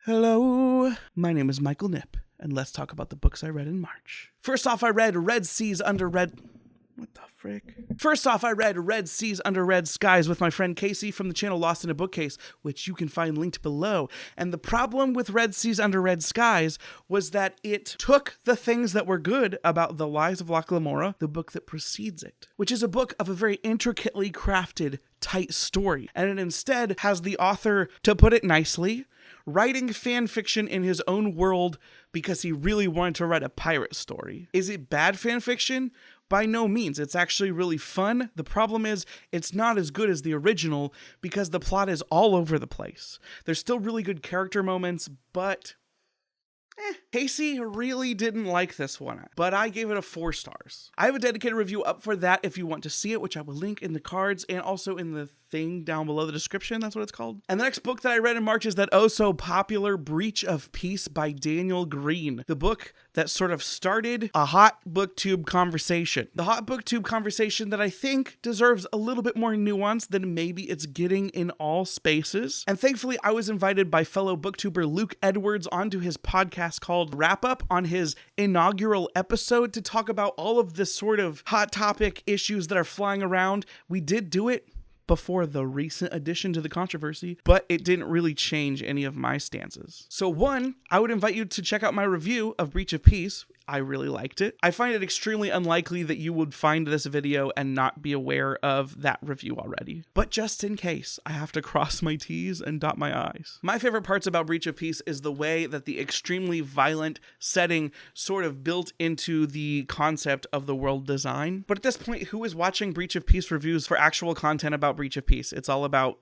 Hello, my name is Michael Knipp, and let's talk about the books I read in March. First off, I read Red Seas Under Red Skies with my friend Casey from the channel Lost in a Bookcase, which you can find linked below. And the problem with Red Seas Under Red Skies was that it took the things that were good about The Lies of Locke Lamora, the book that precedes it, which is a book of a very intricately crafted, tight story. And it instead has the author, to put it nicely, writing fan fiction in his own world because he really wanted to write a pirate story. Is it bad fan fiction? By no means. It's actually really fun. The problem is it's not as good as the original because the plot is all over the place. There's still really good character moments, but Casey really didn't like this one, but I gave it 4 stars. I have a dedicated review up for that if you want to see it, which I will link in the cards and also in the thing down below the description. That's what it's called. And the next book that I read in March is that so popular Breach of Peace by Daniel Green, the book that sort of started a hot booktube conversation. The hot booktube conversation that I think deserves a little bit more nuance than maybe it's getting in all spaces. And thankfully, I was invited by fellow booktuber Luke Edwards onto his podcast called Wrap Up on his inaugural episode to talk about all of this sort of hot topic issues that are flying around. We did do it before the recent addition to the controversy, but it didn't really change any of my stances. So 1, I would invite you to check out my review of Breach of Peace. I really liked it. I find it extremely unlikely that you would find this video and not be aware of that review already. But just in case, I have to cross my T's and dot my I's. My favorite parts about Breach of Peace is the way that the extremely violent setting sort of built into the concept of the world design. But at this point, who is watching Breach of Peace reviews for actual content about Breach of Peace? It's all about,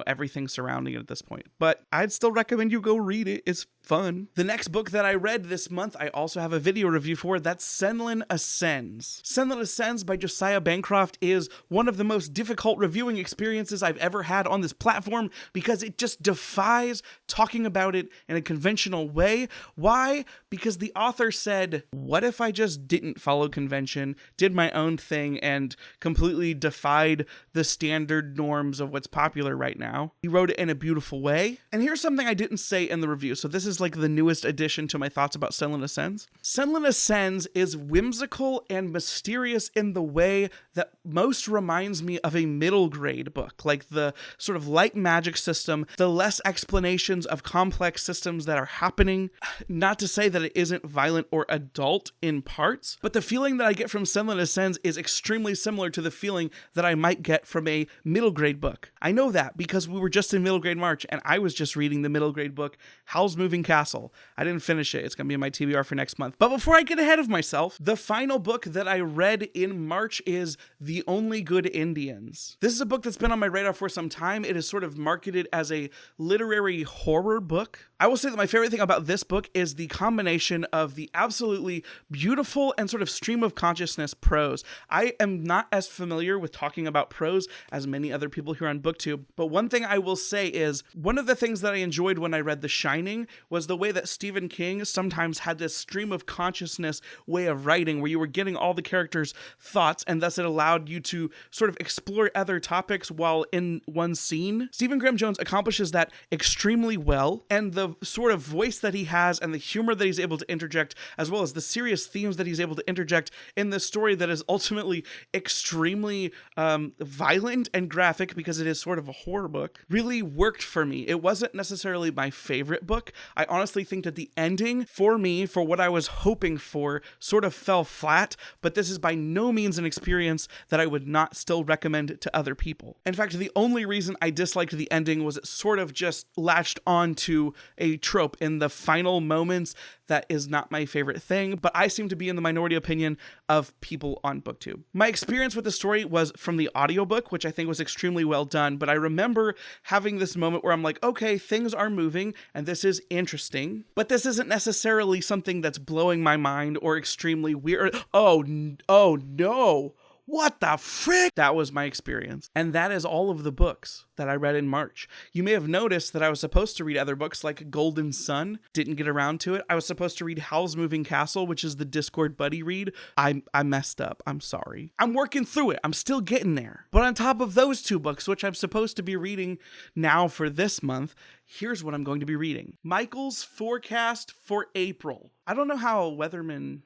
everything surrounding it at this point. But I'd still recommend you go read it. It's fun. The next book that I read this month, I also have a video review for. That's Sunlin Ascends. Sunlin Ascends by Josiah Bancroft is one of the most difficult reviewing experiences I've ever had on this platform because it just defies talking about it in a conventional way. Why? Because the author said, what if I just didn't follow convention, did my own thing, and completely defied the standard norms of what's popular right now? He wrote it in a beautiful way. And here's something I didn't say in the review. So this is like the newest addition to my thoughts about Sunlin Ascends. Sunlin Ascends is whimsical and mysterious in the way that most reminds me of a middle grade book, like the sort of light magic system, the less explanations of complex systems that are happening. Not to say that it isn't violent or adult in parts, but the feeling that I get from Sunlin Ascends is extremely similar to the feeling that I might get from a middle grade book. I know that because we were just in middle grade March and I was just reading the middle grade book, Howl's Moving Castle. I didn't finish it. It's going to be in my TBR for next month. But before I get ahead of myself, the final book that I read in March is The Only Good Indians. This is a book that's been on my radar for some time. It is sort of marketed as a literary horror book. I will say that my favorite thing about this book is the combination of the absolutely beautiful and sort of stream of consciousness prose. I am not as familiar with talking about prose as many other people here on BookTube, but one thing I will say is one of the things that I enjoyed when I read The Shining was the way that Stephen King sometimes had this stream of consciousness way of writing where you were getting all the characters' thoughts and thus it allowed you to sort of explore other topics while in one scene. Stephen Graham Jones accomplishes that extremely well, and the sort of voice that he has and the humor that he's able to interject, as well as the serious themes that he's able to interject in this story that is ultimately extremely violent and graphic because it is sort of a horror book, really worked for me. It wasn't necessarily my favorite book. I honestly think that the ending for me, for what I was hoping for, sort of fell flat, but this is by no means an experience that I would not still recommend to other people. In fact, the only reason I disliked the ending was it sort of just latched onto a trope in the final moments that is not my favorite thing, but I seem to be in the minority opinion of people on BookTube. My experience with the story was from the audiobook, which I think was extremely well done, but I remember having this moment where I'm like, okay, things are moving and this is interesting, but this isn't necessarily something that's blowing my mind or extremely weird. Oh no. what the frick? That was my experience. And that is all of the books that I read in March. You may have noticed that I was supposed to read other books like Golden Sun, didn't get around to it. I was supposed to read Howl's Moving Castle, which is the Discord buddy read. I messed up. I'm sorry. I'm working through it. I'm still getting there. But on top of those two books, which I'm supposed to be reading now for this month, here's what I'm going to be reading. Michael's forecast for April. I don't know how weathermen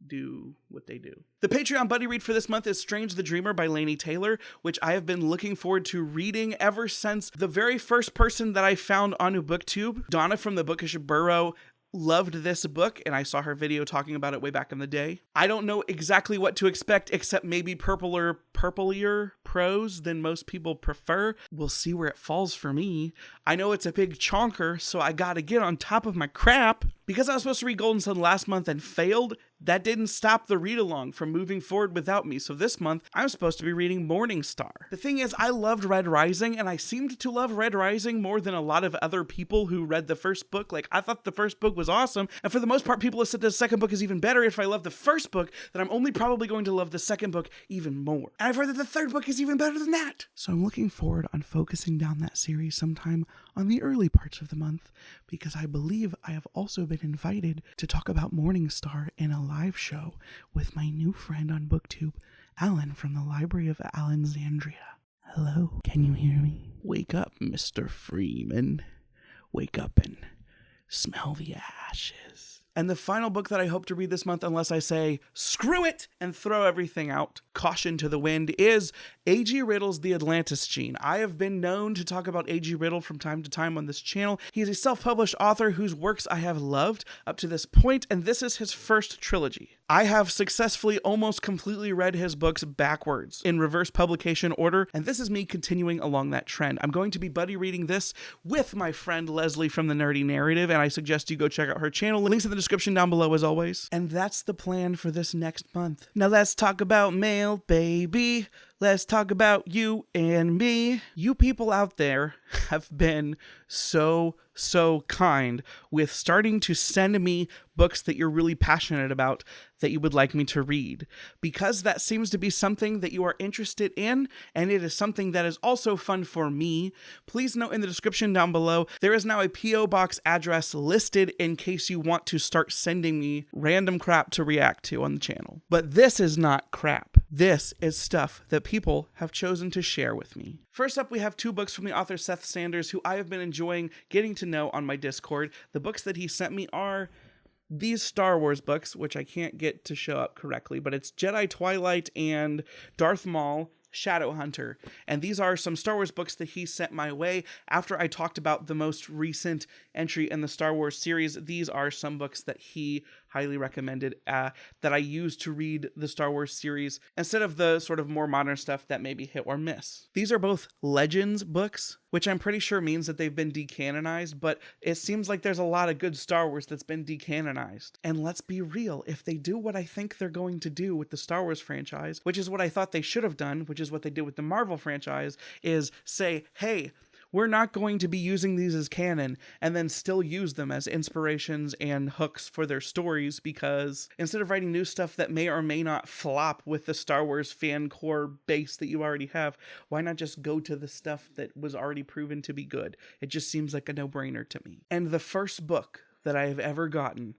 do what they do. The Patreon buddy read for this month is Strange the Dreamer by Laini Taylor, which I have been looking forward to reading ever since the very first person that I found on BookTube, Donna from the Bookish Burrow, loved this book, and I saw her video talking about it way back in the day. I don't know exactly what to expect, except maybe purplier prose than most people prefer. We'll see where it falls for me. I know it's a big chonker, so I gotta get on top of my crap. Because I was supposed to read Golden Sun last month and failed, that didn't stop the read-along from moving forward without me. So this month, I'm supposed to be reading Morning Star. The thing is, I loved Red Rising, and I seemed to love Red Rising more than a lot of other people who read the first book. Like, I thought the first book was awesome, and for the most part, people have said the second book is even better. If I love the first book, then I'm only probably going to love the second book even more. And I've heard that the third book is even better than that. So I'm looking forward on focusing down that series sometime on the early parts of the month, because I believe I have also been invited to talk about Morning Star in a live show with my new friend on BookTube, Alan from the Library of Alexandria. Hello, can you hear me? Wake up, Mr. Freeman. Wake up and smell the ashes. And the final book that I hope to read this month, unless I say, screw it, and throw everything out, caution to the wind, is A.G. Riddle's The Atlantis Gene. I have been known to talk about A.G. Riddle from time to time on this channel. He is a self-published author whose works I have loved up to this point, and this is his first trilogy. I have successfully almost completely read his books backwards in reverse publication order, and this is me continuing along that trend. I'm going to be buddy reading this with my friend Leslie from The Nerdy Narrative, and I suggest you go check out her channel. Links in the description down below as always. And that's the plan for this next month. Now let's talk about mail, baby. Let's talk about you and me. You people out there have been so kind with starting to send me books that you're really passionate about that you would like me to read, because that seems to be something that you are interested in, and it is something that is also fun for me. Please note in the description down below, there is now a P.O. Box address listed in case you want to start sending me random crap to react to on the channel. But this is not crap. This is stuff that people have chosen to share with me. First up, we have two books from the author Seth Sanders, who I have been enjoying getting to know on my Discord. The books that he sent me are these Star Wars books, which I can't get to show up correctly, but it's Jedi Twilight and Darth Maul Shadowhunter. And these are some Star Wars books that he sent my way after I talked about the most recent entry in the Star Wars series. These are some books that he highly recommended that I use to read the Star Wars series instead of the sort of more modern stuff that maybe hit or miss. These are both Legends books, which I'm pretty sure means that they've been decanonized, but it seems like there's a lot of good Star Wars that's been decanonized. And let's be real, if they do what I think they're going to do with the Star Wars franchise, which is what I thought they should have done, which is what they did with the Marvel franchise, is say, hey, we're not going to be using these as canon and then still use them as inspirations and hooks for their stories, because instead of writing new stuff that may or may not flop with the Star Wars fan core base that you already have, why not just go to the stuff that was already proven to be good? It just seems like a no-brainer to me. And the first book that I have ever gotten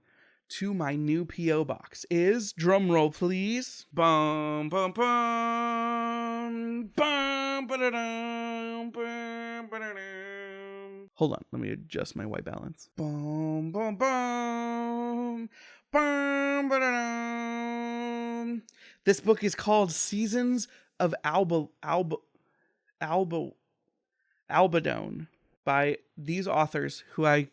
to my new P.O. box is, drumroll please, bum bum bum bum ba-da-dum, bum ba-da-dum. Hold on, let me adjust my white balance. Bum bum bum bum ba-da-dum. This book is called Seasons of Albadone by these authors who I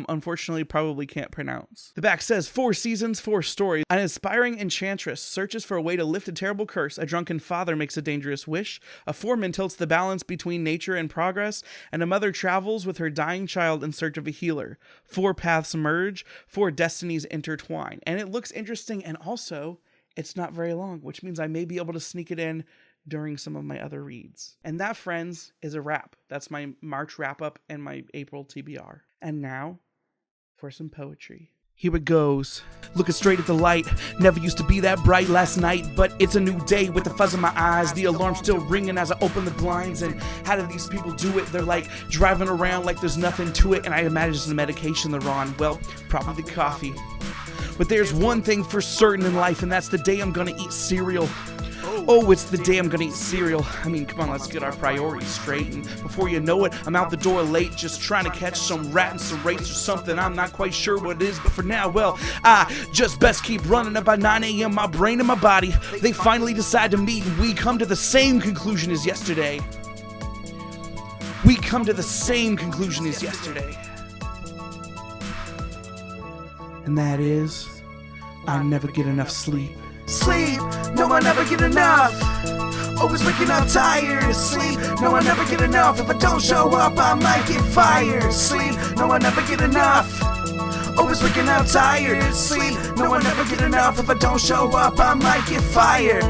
unfortunately probably can't pronounce. The back says, 4 seasons, 4 stories. An inspiring enchantress searches for a way to lift a terrible curse. A drunken father makes a dangerous wish. A foreman tilts the balance between nature and progress. And a mother travels with her dying child in search of a healer. 4 paths merge. 4 destinies intertwine. And it looks interesting, and also it's not very long, which means I may be able to sneak it in during some of my other reads. And that, friends, is a wrap. That's my March wrap up and my April TBR. And now for some poetry. Here it goes. Looking straight at the light, never used to be that bright last night, but it's a new day with the fuzz in my eyes, the alarm still ringing as I open the blinds. And how do these people do it? They're like driving around like there's nothing to it, and I imagine it's the medication they're on. Well, probably coffee. But there's one thing for certain in life, and that's the day I'm gonna eat cereal. Oh, it's the day I'm gonna eat cereal. I mean, come on, let's get our priorities straight. And before you know it, I'm out the door late, just trying to catch some rat and some rates or something. I'm not quite sure what it is, but for now, well, I just best keep running. Up by 9 a.m., my brain and my body, they finally decide to meet, and we come to the same conclusion as yesterday. We come to the same conclusion as yesterday. And that is, I never get enough sleep. Sleep, no, I never get enough. Always waking up tired. Sleep, no, I never get enough. If I don't show up, I might get fired. Sleep, no, I never get enough. Always waking up tired. Sleep, no, I never get enough. If I don't show up, I might get fired.